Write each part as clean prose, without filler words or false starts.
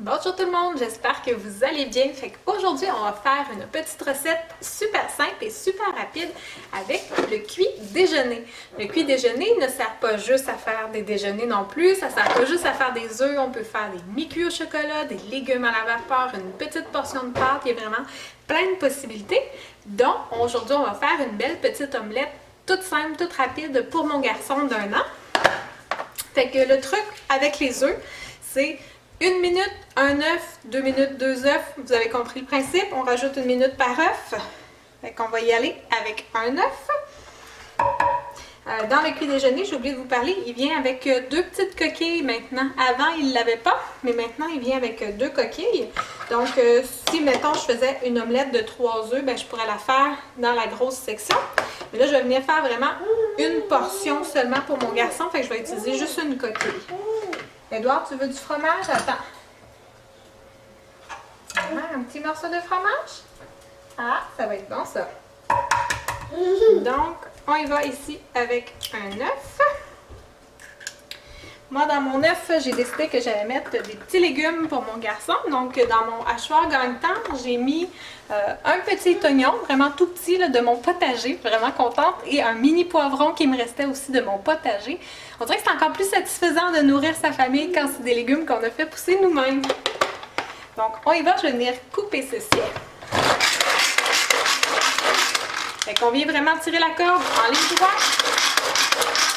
Bonjour tout le monde, j'espère que vous allez bien. Aujourd'hui, on va faire une petite recette super simple et super rapide avec le cuit déjeuner. Le cuit déjeuner ne sert pas juste à faire des déjeuners non plus, ça sert pas juste à faire des œufs, on peut faire des mi-cuits au chocolat, des légumes à la vapeur, une petite portion de pâte, il y a vraiment plein de possibilités. Donc aujourd'hui, on va faire une belle petite omelette toute simple, toute rapide pour mon garçon d'1 an. Fait que le truc avec les œufs, c'est 1 minute, un œuf, 2 minutes, 2 œufs. Vous avez compris le principe. On rajoute 1 minute par œuf. Fait qu'on va y aller avec un œuf. Dans le cuit déjeuner, j'ai oublié de vous parler, il vient avec 2 petites coquilles maintenant. Avant, il ne l'avait pas, mais maintenant, il vient avec 2 coquilles. Donc, si, mettons, je faisais une omelette de 3 œufs, ben, je pourrais la faire dans la grosse section. Mais là, je vais venir faire vraiment une portion seulement pour mon garçon. Fait que je vais utiliser juste une coquille. Édouard, tu veux du fromage? Attends. Un petit morceau de fromage? Ah, ça va être bon, ça. Donc, on y va ici avec un œuf. Moi, dans mon œuf, j'ai décidé que j'allais mettre des petits légumes pour mon garçon. Donc, dans mon hachoir gagne-temps, j'ai mis un petit oignon, vraiment tout petit, là, de mon potager. Vraiment contente. Et un mini poivron qui me restait aussi de mon potager. On dirait que c'est encore plus satisfaisant de nourrir sa famille quand c'est des légumes qu'on a fait pousser nous-mêmes. Donc, on y va. Je vais venir couper ceci. Fait qu'on vient vraiment tirer la corde en ligne droite.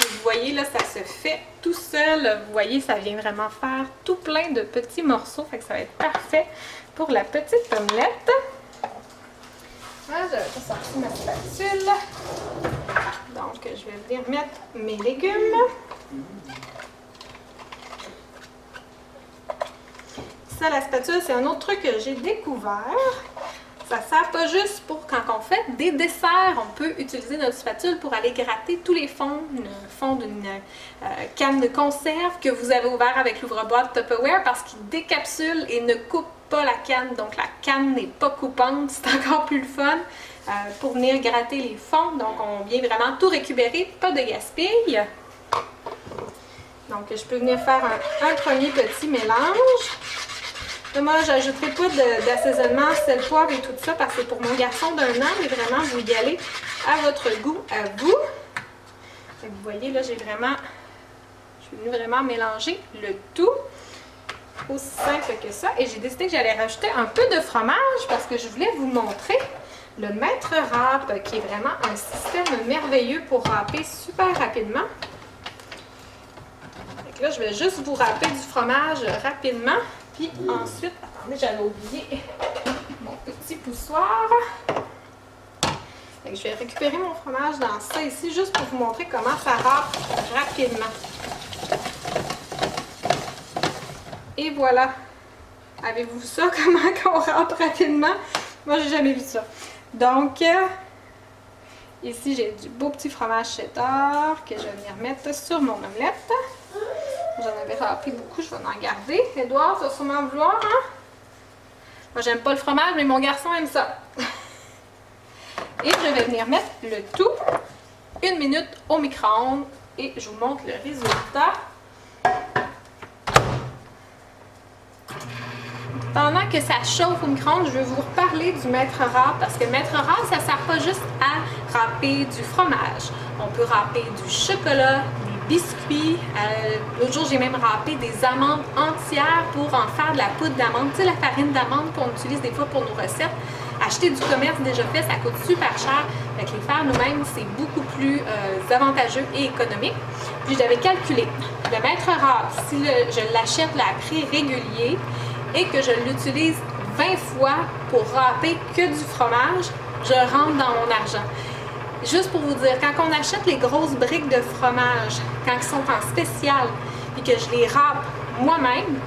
Vous voyez, là, ça se fait tout seul. Vous voyez, ça vient vraiment faire tout plein de petits morceaux. Fait que ça va être parfait pour la petite omelette. Ah, j'avais pas sorti ma spatule. Donc, je vais venir mettre mes légumes. Ça, la spatule, c'est un autre truc que j'ai découvert. Ça ne sert pas juste pour quand on fait des desserts. On peut utiliser notre spatule pour aller gratter tous les fonds, le fond d'une canne de conserve que vous avez ouvert avec l'ouvre-boîte Tupperware parce qu'il décapsule et ne coupe pas la canne. Donc la canne n'est pas coupante, c'est encore plus le fun pour venir gratter les fonds. Donc on vient vraiment tout récupérer, pas de gaspille. Donc je peux venir faire un premier petit mélange. Là, moi, j'ajouterai pas d'assaisonnement, sel, poivre et tout ça parce que c'est pour mon garçon d'1 an, mais vraiment, vous y allez à votre goût, à vous. Et vous voyez, là, je suis venue vraiment mélanger le tout. Aussi simple que ça. Et j'ai décidé que j'allais rajouter un peu de fromage parce que je voulais vous montrer le Maître Râpe, qui est vraiment un système merveilleux pour râper super rapidement. Donc là, je vais juste vous râper du fromage rapidement. Puis ensuite, attendez, j'avais oublié mon petit poussoir. Fait que je vais récupérer mon fromage dans ça ici, juste pour vous montrer comment ça râpe rapidement. Et voilà. Avez-vous vu ça, comment qu'on râpe rapidement? Moi, j'ai jamais vu ça. Donc, ici, j'ai du beau petit fromage cheddar que je vais venir mettre sur mon omelette. J'en avais râpé beaucoup, je vais en garder. Édouard, tu vas sûrement vouloir, hein? Moi, j'aime pas le fromage, mais mon garçon aime ça. Et je vais venir mettre le tout 1 minute au micro-ondes et je vous montre le résultat. Pendant que ça chauffe au micro-ondes, je vais vous reparler du Maître Râpe parce que le Maître Râpe, ça ne sert pas juste à râper du fromage. On peut râper du chocolat, des biscuits. L'autre jour, j'ai même râpé des amandes entières pour en faire de la poudre d'amande. Tu sais, la farine d'amande qu'on utilise des fois pour nos recettes. Acheter du commerce déjà fait, ça coûte super cher. Fait que les faire nous-mêmes, c'est beaucoup plus avantageux et économique. Puis j'avais calculé, le Maître Râpe, si je l'achète à prix régulier et que je l'utilise 20 fois pour râper que du fromage, je rentre dans mon argent. Juste pour vous dire, quand on achète les grosses briques de fromage, quand ils sont en spécial et que je les râpe moi-même,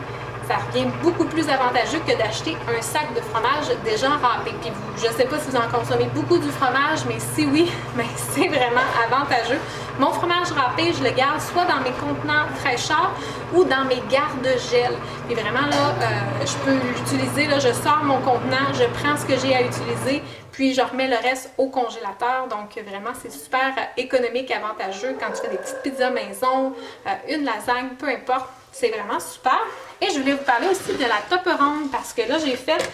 ça revient beaucoup plus avantageux que d'acheter un sac de fromage déjà râpé. Puis vous, je ne sais pas si vous en consommez beaucoup du fromage, mais si oui, mais c'est vraiment avantageux. Mon fromage râpé, je le garde soit dans mes contenants fraîcheur ou dans mes garde-gel. Puis vraiment là, je peux l'utiliser, là, je sors mon contenant, je prends ce que j'ai à utiliser, puis je remets le reste au congélateur. Donc vraiment, c'est super économique, avantageux quand tu fais des petites pizzas maison, une lasagne, peu importe. C'est vraiment super. Et je voulais vous parler aussi de la topperande parce que là, j'ai fait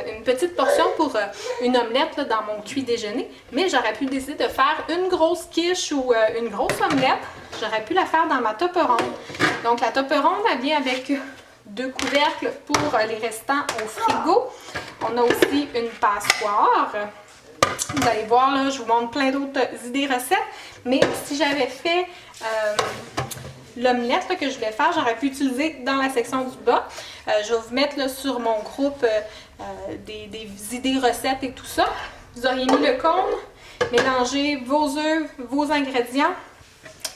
une petite portion pour une omelette là, dans mon cuit déjeuner. Mais j'aurais pu décider de faire une grosse quiche ou une grosse omelette. J'aurais pu la faire dans ma topperande. Donc la topperande, elle vient avec 2 couvercles pour les restants au frigo. On a aussi une passoire. Vous allez voir, là, je vous montre plein d'autres idées recettes. Mais si j'avais fait l'omelette que je voulais faire, j'aurais pu utiliser dans la section du bas. Je vais vous mettre là, sur mon groupe des idées recettes et tout ça. Vous auriez mis le cône, mélangé vos œufs, vos ingrédients,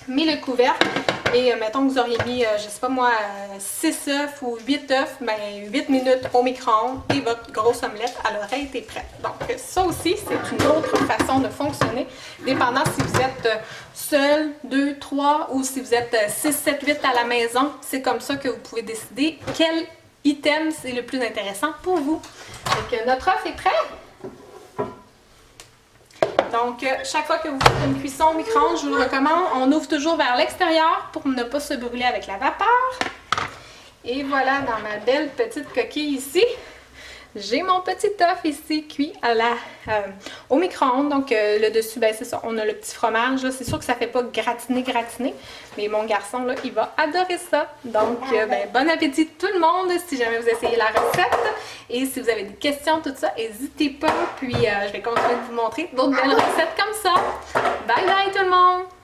mis le couvercle. Et mettons que vous auriez mis, je sais pas moi, 6 œufs ou 8 œufs, ben 8 minutes au micro-ondes et votre grosse omelette, elle aurait été prête. Donc ça aussi, c'est une autre façon de fonctionner, dépendant si vous êtes seul, 2, 3 ou si vous êtes 6, 7, 8 à la maison. C'est comme ça que vous pouvez décider quel item c'est le plus intéressant pour vous. Donc notre œuf est prêt. Donc, chaque fois que vous faites une cuisson au micro-ondes, je vous le recommande, on ouvre toujours vers l'extérieur pour ne pas se brûler avec la vapeur. Et voilà, dans ma belle petite coquille ici, j'ai mon petit œuf ici cuit au micro-ondes. Donc, le dessus, ben c'est ça, on a le petit fromage. C'est sûr que ça ne fait pas gratiner, mais mon garçon, là, il va adorer ça. Donc, ben, bon appétit tout le monde si jamais vous essayez la recette. Et si vous avez des questions, tout ça, n'hésitez pas. Puis, je vais continuer de vous montrer d'autres belles recettes comme ça. Bye bye tout le monde!